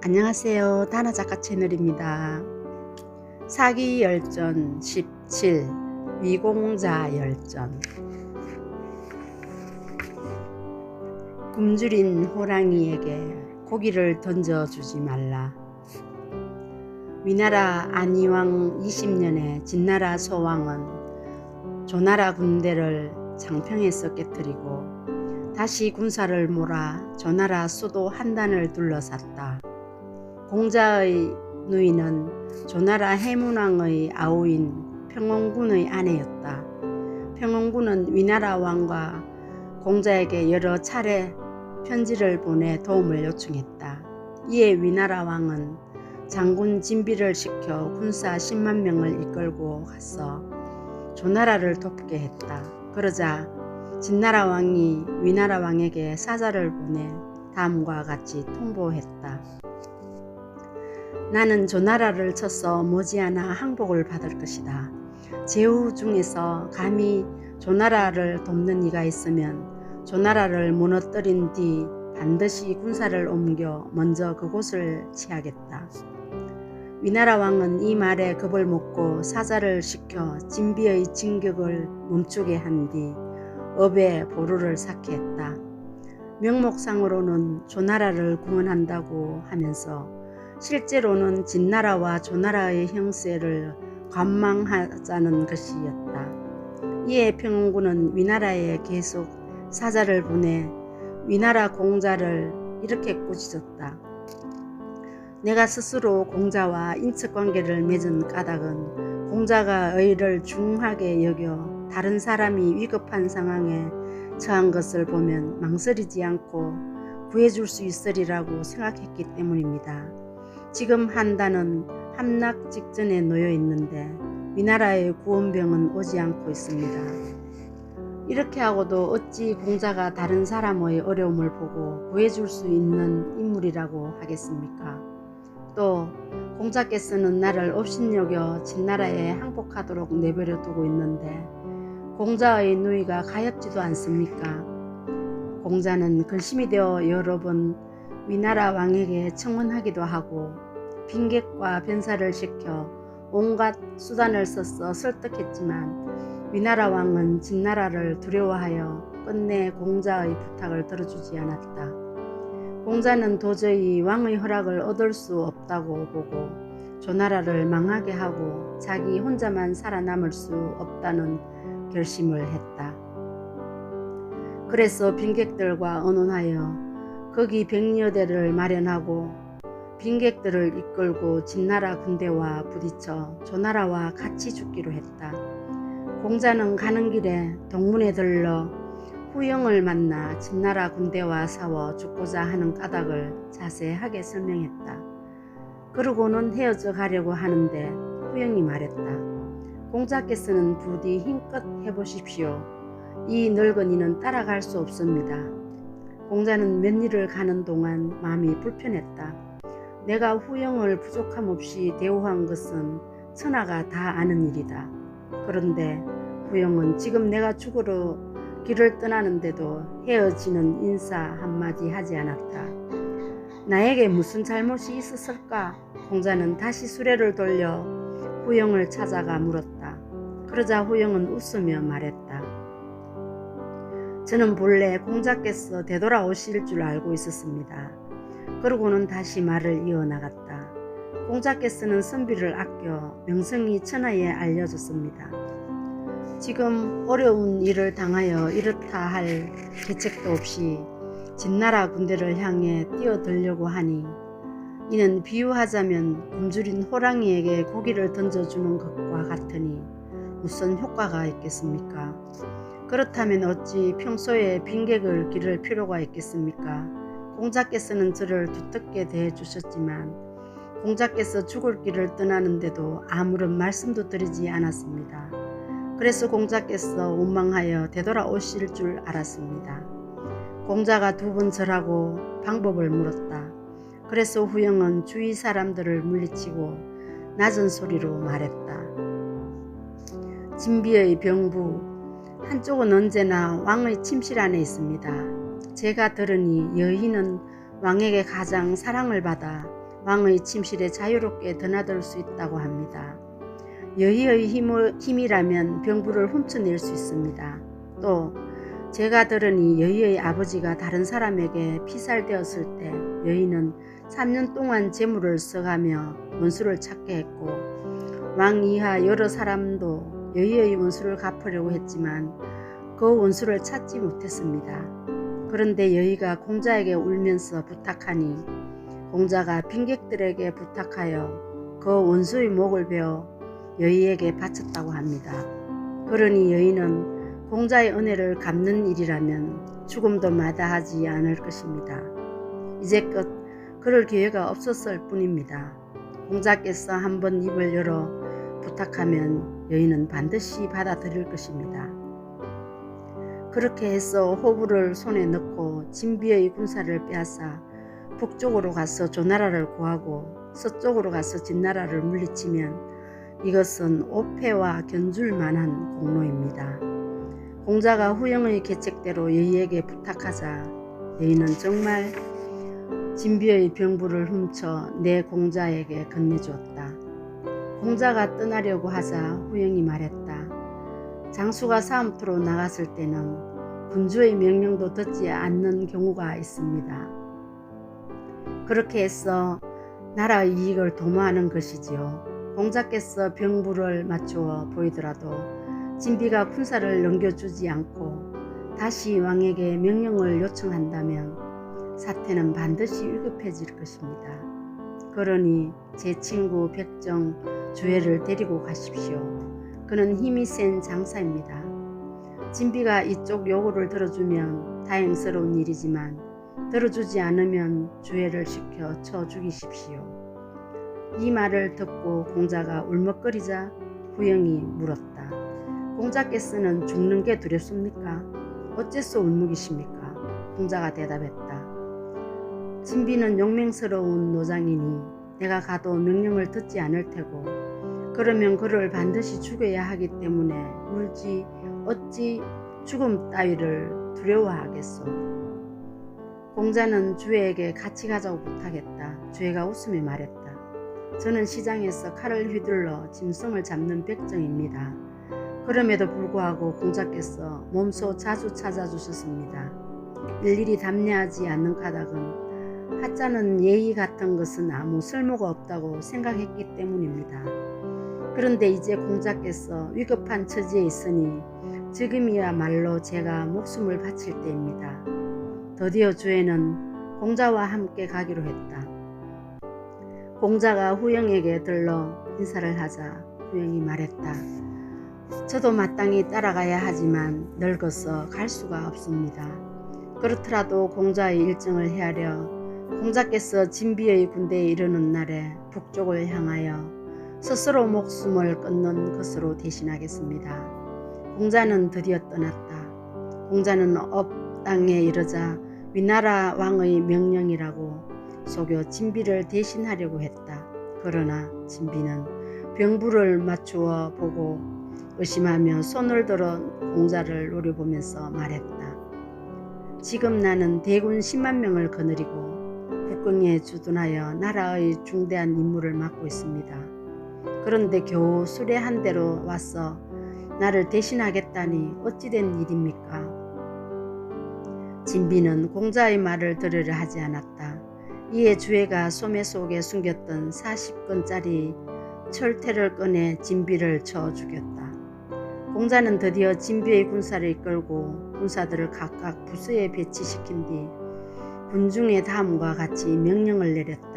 안녕하세요. 다나작가 채널입니다. 사기열전 17 위공자열전. 굶주린 호랑이에게 고기를 던져주지 말라. 위나라 안희왕 20년에 진나라 소왕은 조나라 군대를 장평에서 깨뜨리고 다시 군사를 몰아 조나라 수도 한단을 둘러쌌다. 공자의 누이는 조나라 해문왕의 아우인 평원군의 아내였다. 평원군은 위나라 왕과 공자에게 여러 차례 편지를 보내 도움을 요청했다. 이에 위나라 왕은 장군 진비를 시켜 군사 10만 명을 이끌고 가서 조나라를 돕게 했다. 그러자 진나라 왕이 위나라 왕에게 사자를 보내 다음과 같이 통보했다. 나는 조나라를 쳐서 머지않아 항복을 받을 것이다. 제후 중에서 감히 조나라를 돕는 이가 있으면 조나라를 무너뜨린 뒤 반드시 군사를 옮겨 먼저 그곳을 취하겠다. 위나라 왕은 이 말에 겁을 먹고 사자를 시켜 진비의 진격을 멈추게 한 뒤 업에 보루를 쌓게 했다. 명목상으로는 조나라를 구원한다고 하면서 실제로는 진나라와 조나라의 형세를 관망하자는 것이었다. 이에 평원군은 위나라에 계속 사자를 보내 위나라 공자를 이렇게 꾸짖었다. 내가 스스로 공자와 인척관계를 맺은 까닭은 공자가 의를 중하게 여겨 다른 사람이 위급한 상황에 처한 것을 보면 망설이지 않고 구해줄 수 있으리라고 생각했기 때문입니다. 지금 한단은 함락 직전에 놓여 있는데 위나라의 구원병은 오지 않고 있습니다. 이렇게 하고도 어찌 공자가 다른 사람의 어려움을 보고 구해줄 수 있는 인물이라고 하겠습니까? 또 공자께서는 나를 업신여겨 진나라에 항복하도록 내버려 두고 있는데 공자의 누이가 가엾지도 않습니까? 공자는 근심이 되어 여러 번 위나라 왕에게 청문하기도 하고 빈객과 변사를 시켜 온갖 수단을 써서 설득했지만 위나라 왕은 진나라를 두려워하여 끝내 공자의 부탁을 들어주지 않았다. 공자는 도저히 왕의 허락을 얻을 수 없다고 보고 조나라를 망하게 하고 자기 혼자만 살아남을 수 없다는 결심을 했다. 그래서 빈객들과 의논하여 거기 백여대를 마련하고 빈객들을 이끌고 진나라 군대와 부딪혀 조나라와 같이 죽기로 했다. 공자는 가는 길에 동문에 들러 후영을 만나 진나라 군대와 싸워 죽고자 하는 까닭을 자세하게 설명했다. 그러고는 헤어져 가려고 하는데 후영이 말했다. 공자께서는 부디 힘껏 해보십시오. 이 늙은이는 따라갈 수 없습니다. 공자는 몇 일을 가는 동안 마음이 불편했다. 내가 후영을 부족함 없이 대우한 것은 천하가 다 아는 일이다. 그런데 후영은 지금 내가 죽으러 길을 떠나는데도 헤어지는 인사 한마디 하지 않았다. 나에게 무슨 잘못이 있었을까? 공자는 다시 수레를 돌려 후영을 찾아가 물었다. 그러자 후영은 웃으며 말했다. 저는 본래 공자께서 되돌아오실 줄 알고 있었습니다. 그러고는 다시 말을 이어나갔다. 공자께서는 선비를 아껴 명성이 천하에 알려졌습니다. 지금 어려운 일을 당하여 이렇다 할 계책도 없이 진나라 군대를 향해 뛰어들려고 하니 이는 비유하자면 굶주린 호랑이에게 고기를 던져주는 것과 같으니 무슨 효과가 있겠습니까? 그렇다면 어찌 평소에 빈객을 기를 필요가 있겠습니까? 공자께서는 저를 두텁게 대해주셨지만 공자께서 죽을 길을 떠나는데도 아무런 말씀도 드리지 않았습니다. 그래서 공자께서 원망하여 되돌아오실 줄 알았습니다. 공자가 두 번 절하고 방법을 물었다. 그래서 후영은 주위 사람들을 물리치고 낮은 소리로 말했다. 진비의 병부 한쪽은 언제나 왕의 침실 안에 있습니다. 제가 들으니 여인은 왕에게 가장 사랑을 받아 왕의 침실에 자유롭게 드나들 수 있다고 합니다. 여의의 힘이라면 병부를 훔쳐낼 수 있습니다. 또 제가 들으니 여의의 아버지가 다른 사람에게 피살되었을 때 여의는 3년 동안 재물을 써가며 원수를 찾게 했고 왕 이하 여러 사람도 여의의 원수를 갚으려고 했지만 그 원수를 찾지 못했습니다. 그런데 여의가 공자에게 울면서 부탁하니 공자가 빈객들에게 부탁하여 그 원수의 목을 베어 여의에게 바쳤다고 합니다. 그러니 여의는 공자의 은혜를 갚는 일이라면 죽음도 마다하지 않을 것입니다. 이제껏 그럴 기회가 없었을 뿐입니다. 공자께서 한번 입을 열어 부탁하면 여의는 반드시 받아들일 것입니다. 그렇게 해서 호부를 손에 넣고 진비의 군사를 빼앗아 북쪽으로 가서 조나라를 구하고 서쪽으로 가서 진나라를 물리치면 이것은 오패와 견줄 만한 공로입니다. 공자가 후영의 계책대로 여의에게 부탁하자 여의는 정말 진비의 병부를 훔쳐 내 공자에게 건네주었다. 공자가 떠나려고 하자 후영이 말했다. 장수가 싸움터로 나갔을 때는 군주의 명령도 듣지 않는 경우가 있습니다. 그렇게 해서 나라의 이익을 도모하는 것이지요. 공자께서 병부를 맞추어 보이더라도 진비가 군사를 넘겨주지 않고 다시 왕에게 명령을 요청한다면 사태는 반드시 위급해질 것입니다. 그러니 제 친구 백정 주애를 데리고 가십시오. 그는 힘이 센 장사입니다. 진비가 이쪽 요구를 들어주면 다행스러운 일이지만 들어주지 않으면 주애를 시켜 쳐 죽이십시오. 이 말을 듣고 공자가 울먹거리자 후영이 물었다. 공자께서는 죽는 게 두렵습니까? 어째서 울먹이십니까? 공자가 대답했다. 진비는 용맹스러운 노장이니 내가 가도 명령을 듣지 않을 테고 그러면 그를 반드시 죽여야 하기 때문에 울지 어찌 죽음 따위를 두려워하겠소. 공자는 주애에게 같이 가자고 부탁했다. 주애가 웃으며 말했다. 저는 시장에서 칼을 휘둘러 짐승을 잡는 백정입니다. 그럼에도 불구하고 공자께서 몸소 자주 찾아주셨습니다. 일일이 답례하지 않는 까닭은 하자는 예의 같은 것은 아무 쓸모가 없다고 생각했기 때문입니다. 그런데 이제 공자께서 위급한 처지에 있으니 지금이야말로 제가 목숨을 바칠 때입니다. 드디어 주애는 공자와 함께 가기로 했다. 공자가 후영에게 들러 인사를 하자 후영이 말했다. 저도 마땅히 따라가야 하지만 늙어서 갈 수가 없습니다. 그렇더라도 공자의 일정을 헤아려 공자께서 진비의 군대에 이르는 날에 북쪽을 향하여 스스로 목숨을 끊는 것으로 대신하겠습니다. 공자는 드디어 떠났다. 공자는 업 땅에 이르자 위나라 왕의 명령이라고 속여 진비를 대신하려고 했다. 그러나 진비는 병부를 맞추어 보고 의심하며 손을 들어 공자를 노려보면서 말했다. 지금 나는 대군 10만 명을 거느리고 국경에 주둔하여 나라의 중대한 임무를 맡고 있습니다. 그런데 겨우 수레 한 대로 와서 나를 대신하겠다니 어찌된 일입니까? 진비는 공자의 말을 들으려 하지 않았다. 이에 주애가 소매 속에 숨겼던 40건짜리 철퇴를 꺼내 진비를 쳐 죽였다. 공자는 드디어 진비의 군사를 이끌고 군사들을 각각 부서에 배치시킨 뒤 군중의 다음과 같이 명령을 내렸다.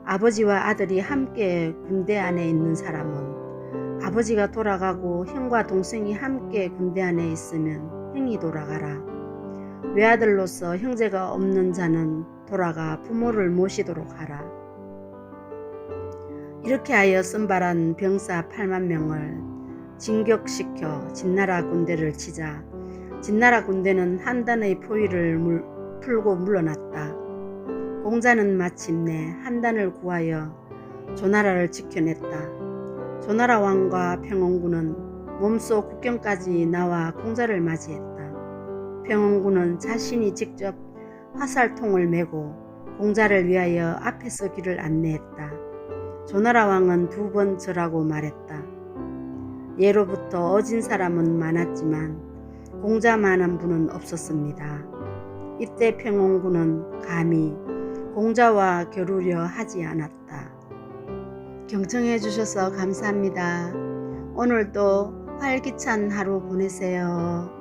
아버지와 아들이 함께 군대 안에 있는 사람은 아버지가 돌아가고 형과 동생이 함께 군대 안에 있으면 형이 돌아가라. 외아들로서 형제가 없는 자는 돌아가 부모를 모시도록 하라. 이렇게 하여 선발한 병사 8만 명을 진격시켜 진나라 군대를 치자 진나라 군대는 한단의 포위를 풀고 물러났다. 공자는 마침내 한단을 구하여 조나라를 지켜냈다. 조나라 왕과 평원군은 몸소 국경까지 나와 공자를 맞이했다. 평원군은 자신이 직접 화살통을 메고 공자를 위하여 앞에서 길을 안내했다. 조나라 왕은 2번 절하고 말했다. 예로부터 어진 사람은 많았지만 공자만한 분은 없었습니다. 이때 평온군은 감히 공자와 겨루려 하지 않았다. 경청해 주셔서 감사합니다. 오늘도 활기찬 하루 보내세요.